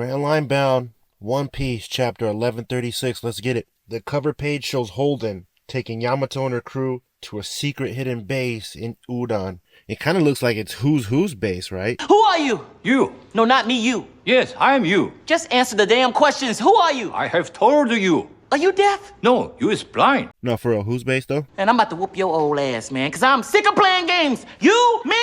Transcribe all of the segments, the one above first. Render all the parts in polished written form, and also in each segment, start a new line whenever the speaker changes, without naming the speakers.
Grand Line Bound, One Piece, chapter 1136. Let's get it. The cover page shows Holden taking Yamato and her crew to a secret hidden base in Udon. It kind of looks like it's Who's base, right?
Who are you?
You.
No, not me, you.
Yes, I am you.
Just answer the damn questions. Who are you?
I have told you.
Are you deaf?
No, you is blind.
No, for real, who's base though?
And I'm about to whoop your old ass, man, because I'm sick of playing games. You, me,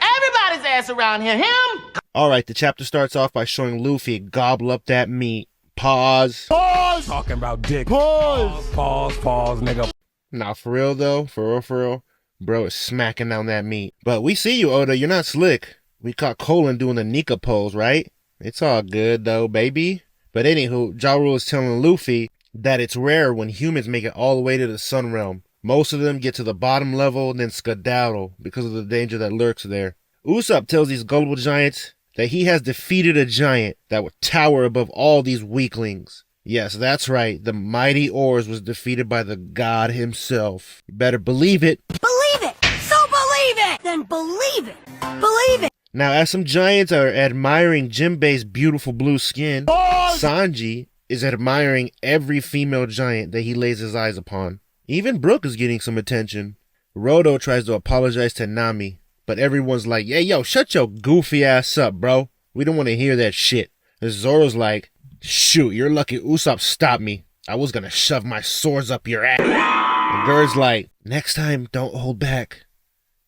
everybody's ass around here. Him?
Alright, the chapter starts off by showing Luffy gobble up that meat. Pause.
Pause! Talking about dick. Pause! Pause, nigga.
Nah, for real though, for real, bro is smacking down that meat. But we see you, Oda, you're not slick. We caught Colin doing the Nika pose, right? It's all good though, baby. But anywho, Ja Rule is telling Luffy that it's rare when humans make it all the way to the Sun Realm. Most of them get to the bottom level and then skedaddle because of the danger that lurks there. Usopp tells these gullible giants that he has defeated a giant that would tower above all these weaklings. Yes, that's right, the mighty Oars was defeated by the god himself. You better believe it.
Believe it! So believe it! Then believe it! Believe it!
Now, as some giants are admiring Jinbei's beautiful blue skin, Sanji is admiring every female giant that he lays his eyes upon. Even Brook is getting some attention. Rodo tries to apologize to Nami, but everyone's like, "Hey, yo, shut your goofy ass up, bro. We don't want to hear that shit." And Zoro's like, "Shoot, you're lucky Usopp stopped me. I was gonna shove my swords up your ass." And Gurd's like, "Next time, don't hold back.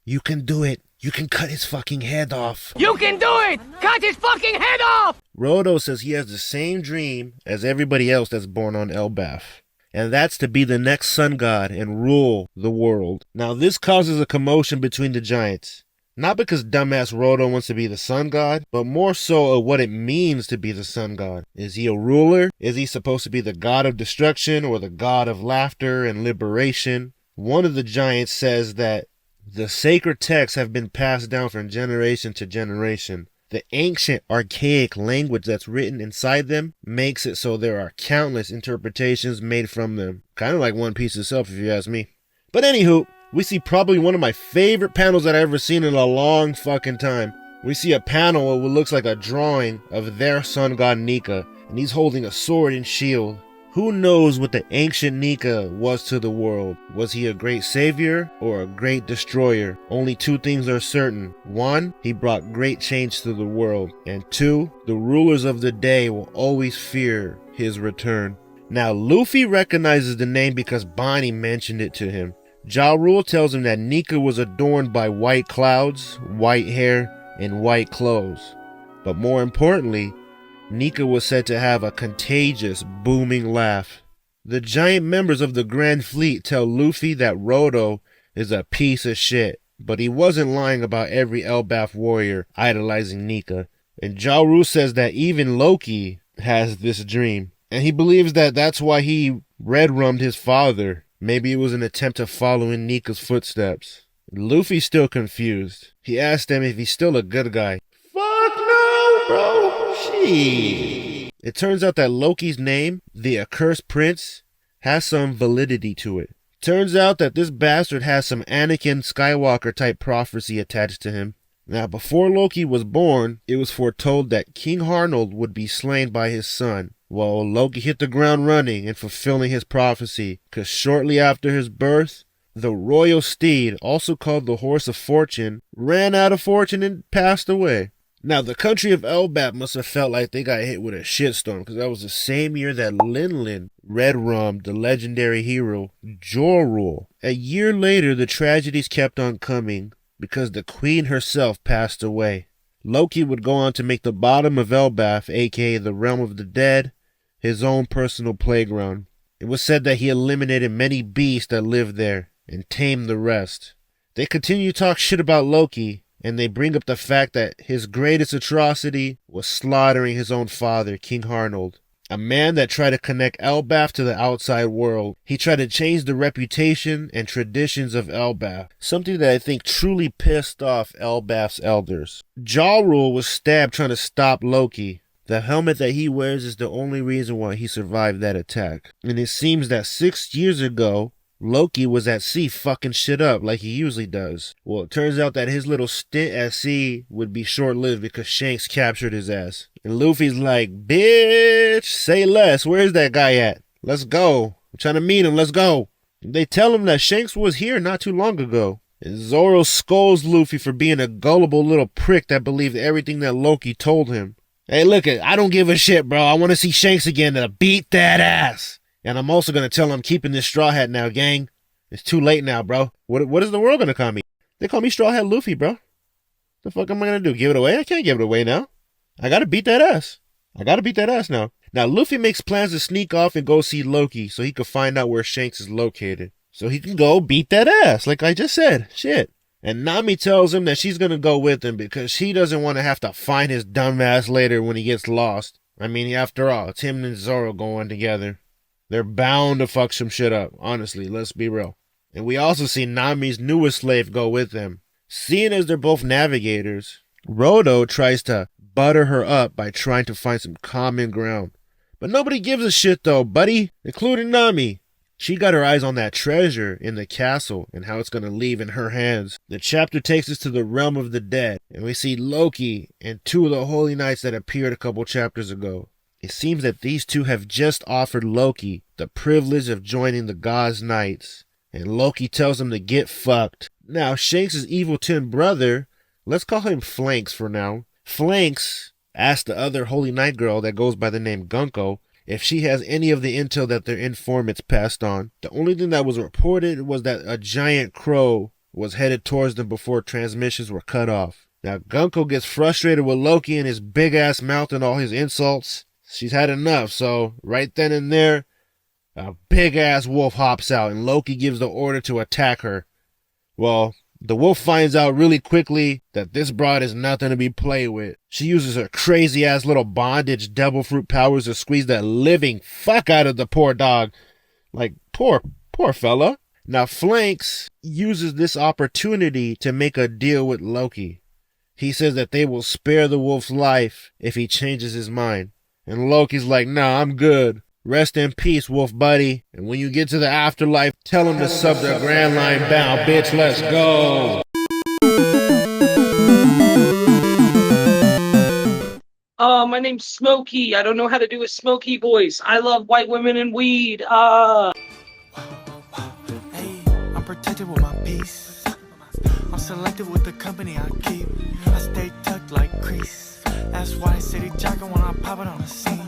You can do it. You can cut his fucking head off."
You can do it! Cut his fucking head off!
Rodo says he has the same dream as everybody else that's born on Elbaf, and that's to be the next sun god and rule the world. Now this causes a commotion between the giants. Not because dumbass Rodo wants to be the sun god, but more so of what it means to be the sun god. Is he a ruler? Is he supposed to be the god of destruction or the god of laughter and liberation? One of the giants says that the sacred texts have been passed down from generation to generation. The ancient, archaic language that's written inside them makes it so there are countless interpretations made from them. Kind of like One Piece itself, if you ask me. But anywho, we see probably one of my favorite panels that I've ever seen in a long fucking time. We see a panel of what looks like a drawing of their sun god Nika, and he's holding a sword and shield. Who knows what the ancient Nika was to the world? Was he a great savior or a great destroyer? Only two things are certain. One, he brought great change to the world. And two, the rulers of the day will always fear his return. Now, Luffy recognizes the name because Bonnie mentioned it to him. Ja Rule tells him that Nika was adorned by white clouds, white hair, and white clothes. But more importantly, Nika was said to have a contagious, booming laugh. The giant members of the Grand Fleet tell Luffy that Rodo is a piece of shit, but he wasn't lying about every Elbaf warrior idolizing Nika. And Ja Rule says that even Loki has this dream, and he believes that that's why he red-rummed his father. Maybe it was an attempt to follow in Nika's footsteps. Luffy's still confused. He asked him if he's still a good guy. Fuck no, bro. Shit. It turns out that Loki's name, the Accursed Prince, has some validity to it. Turns out that this bastard has some Anakin Skywalker type prophecy attached to him. Now, before Loki was born, it was foretold that King Harnold would be slain by his son. Well, Loki hit the ground running and fulfilling his prophecy, because shortly after his birth, the royal steed, also called the Horse of Fortune, ran out of fortune and passed away. Now, the country of Elbaf must have felt like they got hit with a shitstorm, because that was the same year that Linlin red-rummed the legendary hero, Jorul. A year later, the tragedies kept on coming, because the queen herself passed away. Loki would go on to make the bottom of Elbaf, aka the realm of the dead, his own personal playground. It was said that he eliminated many beasts that lived there, and tamed the rest. They continue to talk shit about Loki, and they bring up the fact that his greatest atrocity was slaughtering his own father, King Harnold, a man that tried to connect Elbaf to the outside world. He tried to change the reputation and traditions of Elbaf, something that I think truly pissed off Elbaf's elders. Ja Rule was stabbed trying to stop Loki. The helmet that he wears is the only reason why he survived that attack. And it seems that 6 years ago, Loki was at sea fucking shit up like he usually does. Well, it turns out that his little stint at sea would be short-lived because Shanks captured his ass. And Luffy's like, bitch, say less. Where's that guy at? Let's go. I'm trying to meet him. Let's go. And they tell him that Shanks was here not too long ago. And Zoro scolds Luffy for being a gullible little prick that believed everything that Loki told him. Hey, look, I don't give a shit, bro. I want to see Shanks again to beat that ass. And I'm also going to tell him I'm keeping this Straw Hat now, gang. It's too late now, bro. What is the world going to call me? They call me Straw Hat Luffy, bro. The fuck am I going to do? Give it away? I can't give it away now. I got to beat that ass. I got to beat that ass now. Now, Luffy makes plans to sneak off and go see Loki so he can find out where Shanks is located. So he can go beat that ass, like I just said. Shit. And Nami tells him that she's going to go with him because she doesn't want to have to find his dumb ass later when he gets lost. I mean, after all, it's him and Zoro going together. They're bound to fuck some shit up, honestly, let's be real. And we also see Nami's newest slave go with them. Seeing as they're both navigators, Rodo tries to butter her up by trying to find some common ground. But nobody gives a shit though, buddy, including Nami. She got her eyes on that treasure in the castle and how it's going to leave in her hands. The chapter takes us to the realm of the dead, and we see Loki and two of the Holy Knights that appeared a couple chapters ago. It seems that these two have just offered Loki the privilege of joining the God's Knights, and Loki tells him to get fucked. Now, Shanks' evil twin brother, let's call him Flanks for now. Flanks asked the other Holy Knight girl that goes by the name Gunko if she has any of the intel that their informants passed on. The only thing that was reported was that a giant crow was headed towards them before transmissions were cut off. Now, Gunko gets frustrated with Loki and his big-ass mouth and all his insults. She's had enough, so right then and there, a big-ass wolf hops out, and Loki gives the order to attack her. Well, the wolf finds out really quickly that this broad is nothing to be played with. She uses her crazy-ass little bondage devil fruit powers to squeeze the living fuck out of the poor dog. Like, poor fella. Now, Flanks uses this opportunity to make a deal with Loki. He says that they will spare the wolf's life if he changes his mind. And Loki's like, nah, I'm good. Rest in peace, wolf buddy. And when you get to the afterlife, tell him to sub the Grand Line bound, bitch. Let's go.
My name's Smokey. I don't know how to do a Smokey voice. I love white women and weed.
Hey, I'm protected with my peace. I'm selective with the company I keep. I stay tucked like crease. That's why city jocker when I pop it on the scene.